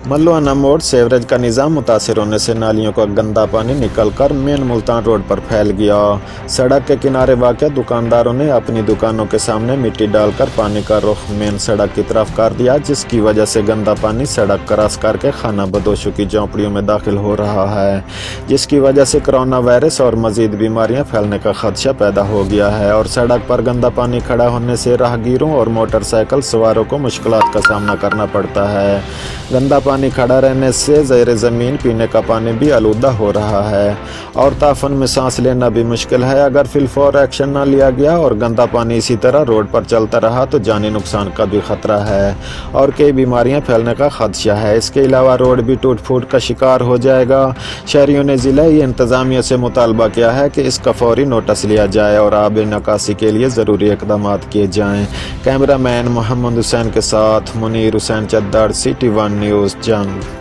मल्लुआना मोड़ सेवरेज का निज़ाम मुतासिर होने से नालियों का गंदा पानी निकलकर मेन मुल्तान रोड पर फैल गया। सड़क के किनारे वाक़ दुकानदारों ने अपनी दुकानों के सामने मिट्टी डालकर पानी का रुख मेन सड़क की तरफ कर दिया, जिसकी वजह से गंदा पानी सड़क क्रॉस करके खाना बदोशों की झोंपड़ियों में दाखिल हो रहा है, जिसकी वजह से कोरोना वायरस और मज़ीद बीमारियां फैलने का खदशा पैदा हो गया है। और सड़क पर गंदा पानी खड़ा होने से राहगीरों और मोटरसाइकिल सवारों को मुश्किलात का सामना करना पड़ता है। गंदा पानी खड़ा रहने से ज़ेर ज़मीन पीने का पानी भी आलूदा हो रहा है और ताफन में सांस लेना भी मुश्किल है। अगर फिलफौर एक्शन न लिया गया और गंदा पानी इसी तरह रोड पर चलता रहा तो जानी नुकसान का भी ख़तरा है और कई बीमारियां फैलने का खदशा है। इसके अलावा रोड भी टूट फूट का शिकार हो जाएगा। शहरियों ने ज़िला इंतज़ामिया से मुतालबा किया है कि इसका फौरी नोटिस लिया जाए और आब निकासी के लिए ज़रूरी इक़दाम किए जाएँ। कैमरा मैन मोहम्मद हुसैन के साथ मुनीर हुसैन चद्दर, CT1 न्यूज़ जंग।